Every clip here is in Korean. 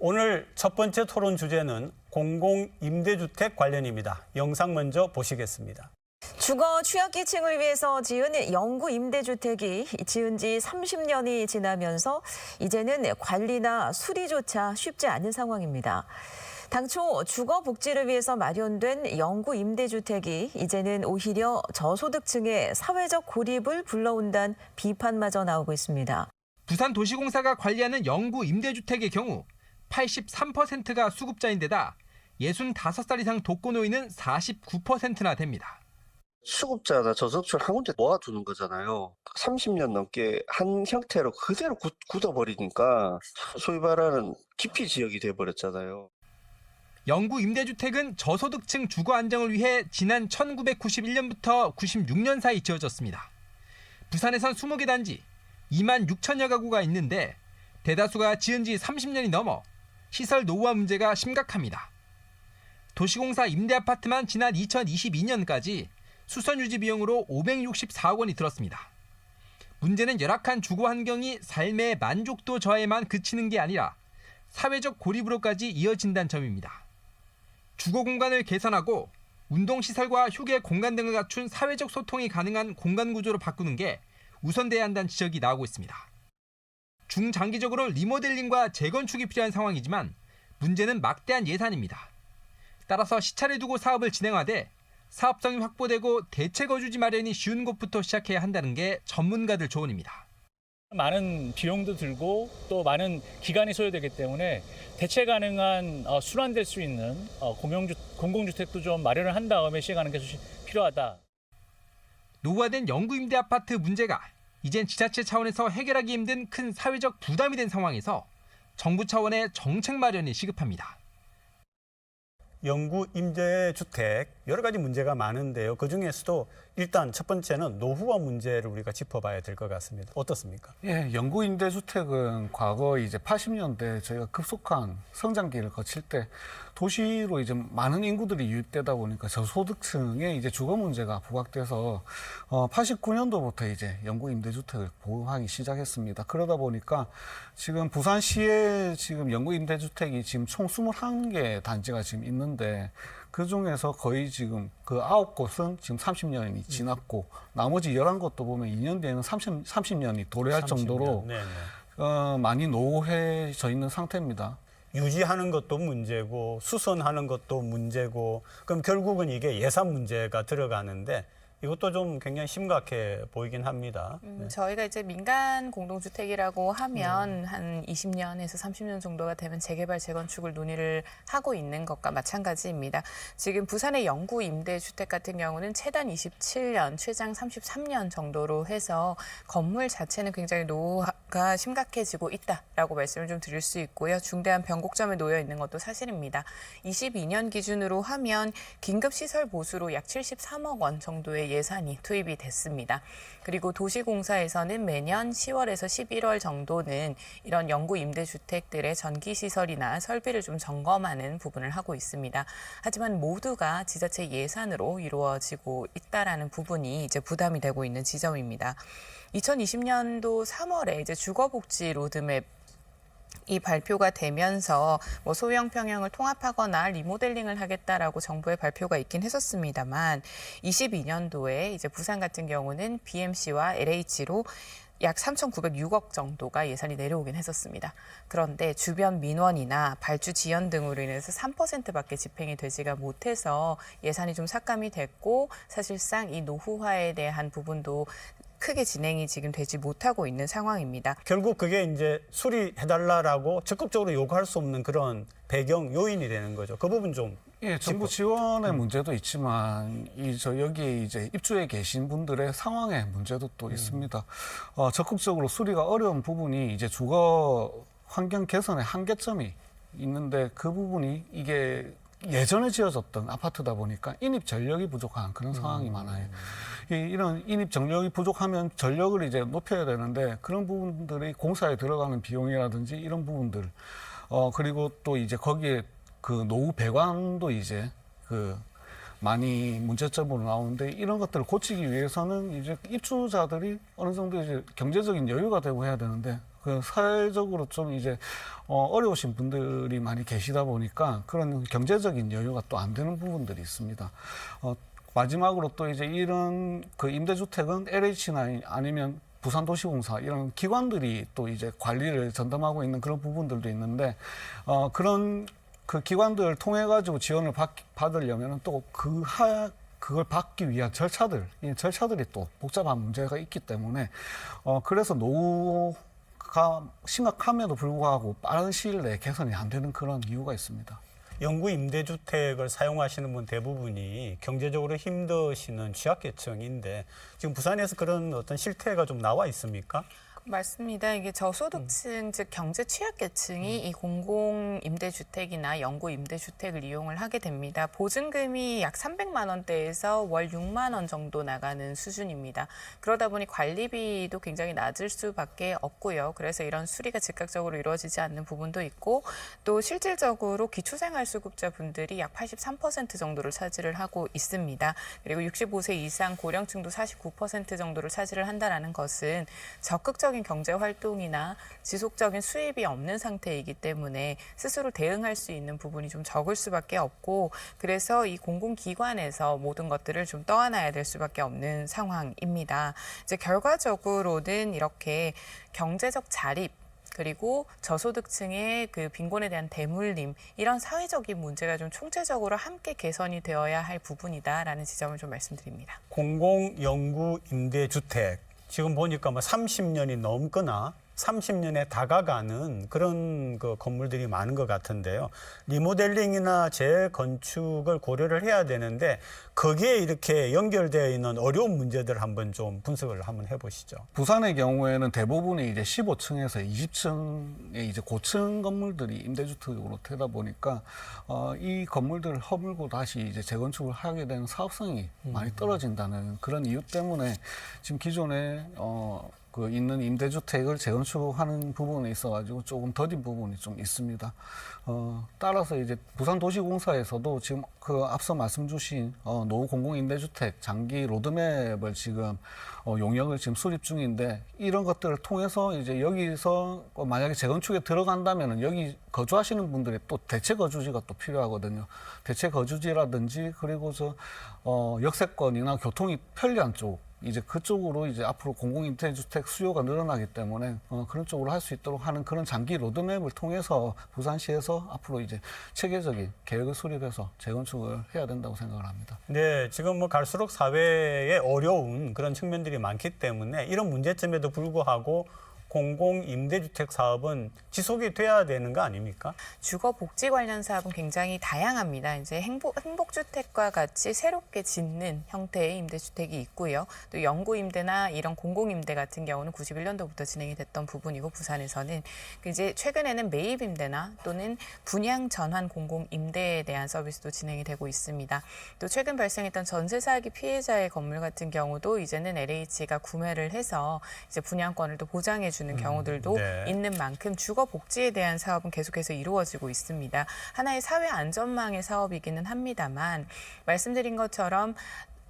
오늘 첫 번째 토론 주제는 공공임대주택 관련입니다. 영상 먼저 보시겠습니다. 주거 취약계층을 위해서 지은 영구 임대주택이 지은 지 30년이 지나면서 이제는 관리나 수리조차 쉽지 않은 상황입니다. 당초 주거 복지를 위해서 마련된 영구 임대주택이 이제는 오히려 저소득층의 사회적 고립을 불러온다는 비판마저 나오고 있습니다. 부산도시공사가 관리하는 영구 임대주택의 경우 83%가 수급자인데다 65살 이상 독거노인은 49%나 됩니다. 수급자나 저소득층을 한 군데 모아두는 거잖아요. 30년 넘게 한 형태로 그대로 굳어버리니까 소위 말하는 기피 지역이 돼버렸잖아요. 영구 임대주택은 저소득층 주거 안정을 위해 지난 1991년부터 96년 사이 지어졌습니다. 부산에선 20개 단지 2만 6천여 가구가 있는데 대다수가 지은 지 30년이 넘어 시설 노후화 문제가 심각합니다. 도시공사 임대아파트만 지난 2022년까지 수선 유지 비용으로 564억 원이 들었습니다. 문제는 열악한 주거 환경이 삶의 만족도 저하에만 그치는 게 아니라 사회적 고립으로까지 이어진다는 점입니다. 주거 공간을 개선하고 운동시설과 휴게 공간 등을 갖춘 사회적 소통이 가능한 공간 구조로 바꾸는 게 우선돼야 한다는 지적이 나오고 있습니다. 중장기적으로 리모델링과 재건축이 필요한 상황이지만 문제는 막대한 예산입니다. 따라서 시차를 두고 사업을 진행하되 사업성이 확보되고 대체 거주지 마련이 쉬운 곳부터 시작해야 한다는 게 전문가들 조언입니다. 많은 비용도 들고 또 많은 기간이 소요되기 때문에 대체 가능한 순환될 수 있는 공공주택도 좀 마련을 한 다음에 시행하는 게 필요하다. 노후화된 영구 임대 아파트 문제가 이젠 지자체 차원에서 해결하기 힘든 큰 사회적 부담이 된 상황에서 정부 차원의 정책 마련이 시급합니다. 영구 임대주택 여러 가지 문제가 많은데요. 그중에서도 일단 첫 번째는 노후화 문제를 우리가 짚어봐야 될 것 같습니다. 어떻습니까? 예, 영구 임대주택은 과거 이제 80년대 저희가 급속한 성장기를 거칠 때 도시로 이제 많은 인구들이 유입되다 보니까 저소득층의 이제 주거 문제가 부각돼서 89년도부터 이제 영구 임대주택을 보급하기 시작했습니다. 그러다 보니까 지금 부산시에 지금 영구 임대주택이 지금 총 21개 단지가 지금 있는데 그 중에서 거의 지금 그 9곳은 지금 30년이 지났고 나머지 11곳도 보면 2년 뒤에는 30년이 도래할 30년. 정도로 많이 노후해져 있는 상태입니다. 유지하는 것도 문제고 수선하는 것도 문제고 그럼 결국은 이게 예산 문제가 들어가는데 이것도 좀 굉장히 심각해 보이긴 합니다. 저희가 이제 민간 공동주택이라고 하면 한 20년에서 30년 정도가 되면 재개발, 재건축을 논의를 하고 있는 것과 마찬가지입니다. 지금 부산의 영구 임대주택 같은 경우는 최단 27년, 최장 33년 정도로 해서 건물 자체는 굉장히 노후가 심각해지고 있다라고 말씀을 좀 드릴 수 있고요. 중대한 변곡점에 놓여 있는 것도 사실입니다. 22년 기준으로 하면 긴급시설 보수로 약 73억 원 정도의 예산이 투입이 됐습니다. 그리고 도시공사에서는 매년 10월에서 11월 정도는 이런 영구 임대주택들의 전기시설이나 설비를 좀 점검하는 부분을 하고 있습니다. 하지만 모두가 지자체 예산으로 이루어지고 있다라는 부분이 이제 부담이 되고 있는 지점입니다. 2020년도 3월에 이제 주거복지 로드맵 이 발표가 되면서 소형 평형을 통합하거나 리모델링을 하겠다라고 정부의 발표가 있긴 했었습니다만 22년도에 이제 부산 같은 경우는 BMC와 LH로 약 3,906억 정도가 예산이 내려오긴 했었습니다. 그런데 주변 민원이나 발주 지연 등으로 인해서 3%밖에 집행이 되지가 못해서 예산이 좀 삭감이 됐고 사실상 이 노후화에 대한 부분도 크게 진행이 지금 되지 못하고 있는 상황입니다. 결국 그게 이제 수리해달라고 적극적으로 요구할 수 없는 그런 배경 요인이 되는 거죠. 그 부분 좀. 예, 정부 지원의 문제도 있지만 여기에 이제 입주해 계신 분들의 상황의 문제도 또 있습니다. 적극적으로 수리가 어려운 부분이 이제 주거 환경 개선의 한계점이 있는데 그 부분이 이게 예전에 지어졌던 아파트다 보니까 인입 전력이 부족한 그런 상황이 많아요. 이런 인입 전력이 부족하면 전력을 이제 높여야 되는데 그런 부분들이 공사에 들어가는 비용이라든지 이런 부분들 그리고 또 이제 거기에 그 노후 배관도 이제 많이 문제점으로 나오는데 이런 것들을 고치기 위해서는 이제 입주자들이 어느 정도 이제 경제적인 여유가 되고 해야 되는데 그 사회적으로 좀 이제 어려우신 분들이 많이 계시다 보니까 그런 경제적인 여유가 또 안 되는 부분들이 있습니다. 마지막으로 또 이제 이런 그 임대주택은 LH나 아니면 부산도시공사 이런 기관들이 또 이제 관리를 전담하고 있는 그런 부분들도 있는데 그런 그 기관들을 통해 가지고 지원을 받으려면 또 그걸 받기 위한 이 절차들이 또 복잡한 문제가 있기 때문에 그래서 노후가 심각함에도 불구하고 빠른 시일 내에 개선이 안 되는 그런 이유가 있습니다. 영구 임대주택을 사용하시는 분 대부분이 경제적으로 힘드시는 취약계층인데 지금 부산에서 그런 어떤 실태가 좀 나와 있습니까? 맞습니다. 이게 저소득층, 즉 경제 취약계층이 이 공공 임대주택이나 영구 임대주택을 이용을 하게 됩니다. 보증금이 약 300만 원대에서 월 6만 원 정도 나가는 수준입니다. 그러다 보니 관리비도 굉장히 낮을 수밖에 없고요. 그래서 이런 수리가 즉각적으로 이루어지지 않는 부분도 있고 또 실질적으로 기초생활수급자분들이 약 83% 정도를 차지를 하고 있습니다. 그리고 65세 이상 고령층도 49% 정도를 차지를 한다는 것은 적극적인 경제 활동이나 지속적인 수입이 없는 상태이기 때문에 스스로 대응할 수 있는 부분이 좀 적을 수밖에 없고 그래서 이 공공기관에서 모든 것들을 좀 떠안아야 될 수밖에 없는 상황입니다. 이제 결과적으로는 이렇게 경제적 자립 그리고 저소득층의 그 빈곤에 대한 대물림 이런 사회적인 문제가 좀 총체적으로 함께 개선이 되어야 할 부분이다라는 지점을 좀 말씀드립니다. 공공 영구 임대주택 지금 보니까 뭐 30년이 넘거나 30년에 다가가는 그런 그 건물들이 많은 것 같은데요. 리모델링이나 재건축을 고려를 해야 되는데 거기에 이렇게 연결되어 있는 어려운 문제들 한번 좀 분석을 한번 해보시죠. 부산의 경우에는 대부분이 이제 15층에서 20층의 이제 고층 건물들이 임대주택으로 되다 보니까 이 건물들을 허물고 다시 이제 재건축을 하게 되는 사업성이 많이 떨어진다는 그런 이유 때문에 지금 기존에 그 있는 임대주택을 재건축하는 부분에 있어가지고 조금 더딘 부분이 좀 있습니다. 따라서 이제 부산도시공사에서도 지금 그 앞서 말씀 주신 노후 공공임대주택 장기 로드맵을 지금 용역을 지금 수립 중인데 이런 것들을 통해서 이제 여기서 만약에 재건축에 들어간다면은 여기 거주하시는 분들이 또 대체 거주지가 또 필요하거든요. 대체 거주지라든지 그리고 역세권이나 교통이 편리한 쪽. 이제 그쪽으로 이제 앞으로 공공임대주택 수요가 늘어나기 때문에 그런 쪽으로 할 수 있도록 하는 그런 장기 로드맵을 통해서 부산시에서 앞으로 이제 체계적인 계획을 수립해서 재건축을 해야 된다고 생각을 합니다. 네, 지금 뭐 갈수록 사회에 어려운 그런 측면들이 많기 때문에 이런 문제점에도 불구하고 공공 임대주택 사업은 지속이 돼야 되는 거 아닙니까? 주거 복지 관련 사업은 굉장히 다양합니다. 이제 행복주택과 같이 새롭게 짓는 형태의 임대주택이 있고요. 또 영구 임대나 이런 공공 임대 같은 경우는 91년도부터 진행이 됐던 부분이고 부산에서는 이제 최근에는 매입 임대나 또는 분양 전환 공공 임대에 대한 서비스도 진행이 되고 있습니다. 또 최근 발생했던 전세 사기 피해자의 건물 같은 경우도 이제는 LH가 구매를 해서 이제 분양권을 또 보장해 주는 경우들도 네. 있는 만큼 주거 복지에 대한 사업은 계속해서 이루어지고 있습니다. 하나의 사회 안전망의 사업이기는 합니다만 말씀드린 것처럼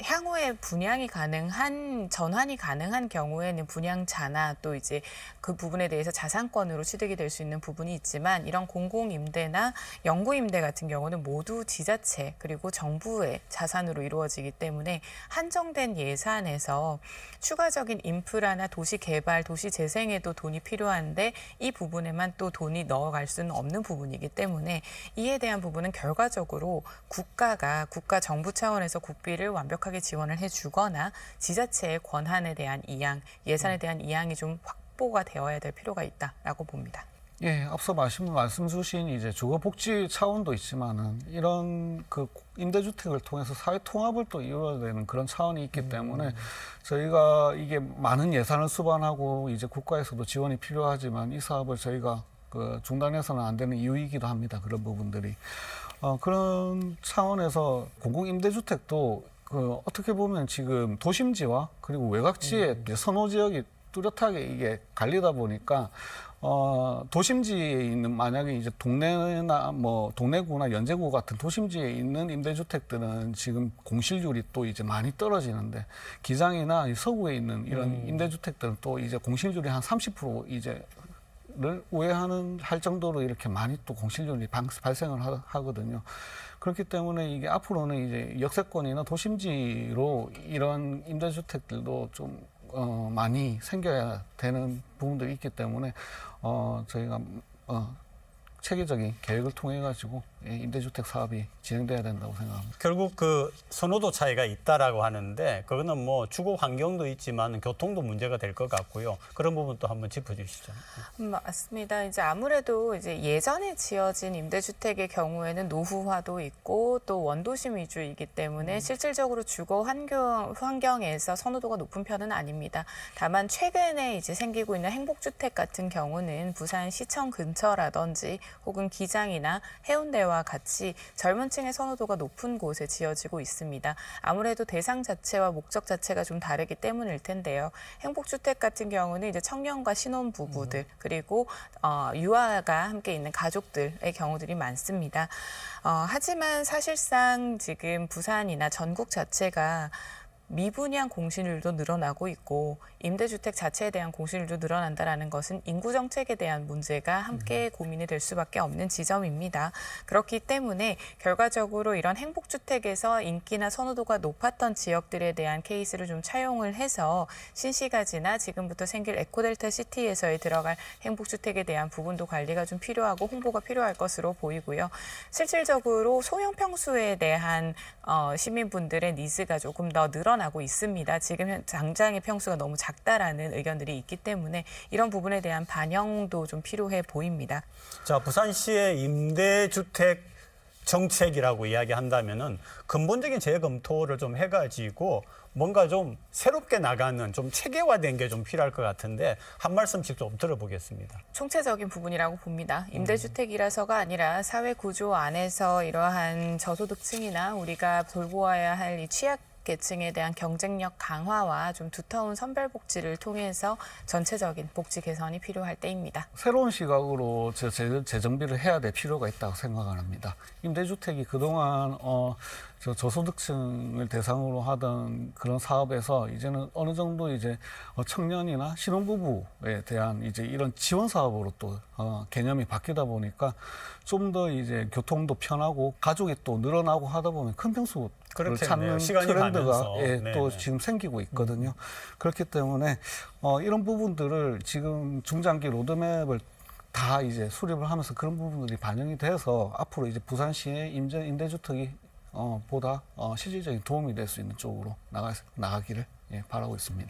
향후에 분양이 가능한 전환이 가능한 경우에는 분양자나 또 이제 그 부분에 대해서 자산권으로 취득이 될 수 있는 부분이 있지만 이런 공공임대나 영구임대 같은 경우는 모두 지자체 그리고 정부의 자산으로 이루어지기 때문에 한정된 예산에서 추가적인 인프라나 도시 개발, 도시 재생에도 돈이 필요한데 이 부분에만 또 돈이 넣어갈 수는 없는 부분이기 때문에 이에 대한 부분은 결과적으로 국가 정부 차원에서 국비를 완벽하게 지원을 해주거나 지자체의 권한에 대한 이양, 예산에 대한 이양이 좀 확보가 되어야 될 필요가 있다라고 봅니다. 예, 앞서 말씀 주신 이제 주거복지 차원도 있지만은 이런 그 임대주택을 통해서 사회 통합을 또 이루어야 되는 그런 차원이 있기 때문에 저희가 이게 많은 예산을 수반하고 이제 국가에서도 지원이 필요하지만 이 사업을 저희가 그 중단해서는 안 되는 이유이기도 합니다. 그런 부분들이. 그런 차원에서 공공임대주택도 그 어떻게 보면 지금 도심지와 그리고 외곽지의 선호 지역이 뚜렷하게 이게 갈리다 보니까 도심지에 있는 만약에 이제 동네나 뭐 동래구나 연제구 같은 도심지에 있는 임대주택들은 지금 공실률이 또 이제 많이 떨어지는데 기장이나 서구에 있는 이런 임대주택들은 또 이제 공실률이 한 30% 이제 우회하는 할 정도로 이렇게 많이 또 공실률이 발생을 하거든요. 그렇기 때문에 이게 앞으로는 이제 역세권이나 도심지로 이런 임대주택들도 좀 많이 생겨야 되는 부분들이 있기 때문에 저희가 체계적인 계획을 통해 가지고 임대주택 사업이 진행돼야 된다고 생각합니다. 결국 그 선호도 차이가 있다라고 하는데 그거는 뭐 주거 환경도 있지만 교통도 문제가 될 것 같고요. 그런 부분도 한번 짚어주시죠. 맞습니다. 이제 아무래도 이제 예전에 지어진 임대주택의 경우에는 노후화도 있고 또 원도심 위주이기 때문에 실질적으로 주거 환경에서 선호도가 높은 편은 아닙니다. 다만 최근에 이제 생기고 있는 행복주택 같은 경우는 부산 시청 근처라든지 혹은 기장이나 해운대와 같이 젊은 층의 선호도가 높은 곳에 지어지고 있습니다. 아무래도 대상 자체와 목적 자체가 좀 다르기 때문일 텐데요. 행복주택 같은 경우는 이제 청년과 신혼부부들 그리고 유아가 함께 있는 가족들의 경우들이 많습니다. 하지만 사실상 지금 부산이나 전국 자체가 미분양 공실률도 늘어나고 있고 임대주택 자체에 대한 공실률도 늘어난다는 것은 인구 정책에 대한 문제가 함께 고민이 될 수밖에 없는 지점입니다. 그렇기 때문에 결과적으로 이런 행복주택에서 인기나 선호도가 높았던 지역들에 대한 케이스를 좀 차용을 해서 신시가지나 지금부터 생길 에코델타 시티에서의 들어갈 행복주택에 대한 부분도 관리가 좀 필요하고 홍보가 필요할 것으로 보이고요. 실질적으로 소형 평수에 대한 시민분들의 니즈가 조금 더 늘어나고 있습니다. 지금 당장의 평수가 너무 작다라는 의견들이 있기 때문에 이런 부분에 대한 반영도 좀 필요해 보입니다. 자, 부산시의 임대주택 정책이라고 이야기한다면은 근본적인 재검토를 좀 해가지고 뭔가 좀 새롭게 나가는 좀 체계화된 게 좀 필요할 것 같은데 한 말씀씩 좀 들어보겠습니다. 총체적인 부분이라고 봅니다. 임대주택이라서가 아니라 사회 구조 안에서 이러한 저소득층이나 우리가 돌보아야 할 이 취약 계층에 대한 경쟁력 강화와 좀 두터운 선별복지를 통해서 전체적인 복지 개선이 필요할 때입니다. 새로운 시각으로 재정비를 해야 될 필요가 있다고 생각을 합니다. 임대주택이 그동안 저소득층을 대상으로 하던 그런 사업에서 이제는 어느 정도 이제 청년이나 신혼부부에 대한 이제 이런 지원 사업으로 또 개념이 바뀌다 보니까 좀 더 이제 교통도 편하고 가족이 또 늘어나고 하다 보면 큰 평수를 그렇겠네요. 찾는 시간이 트렌드가 가면서. 또 네네. 지금 생기고 있거든요. 그렇기 때문에 이런 부분들을 지금 중장기 로드맵을 다 이제 수립을 하면서 그런 부분들이 반영이 돼서 앞으로 이제 부산시의 임대주택이 보다 실질적인 도움이 될 수 있는 쪽으로 나가기를 바라고 있습니다.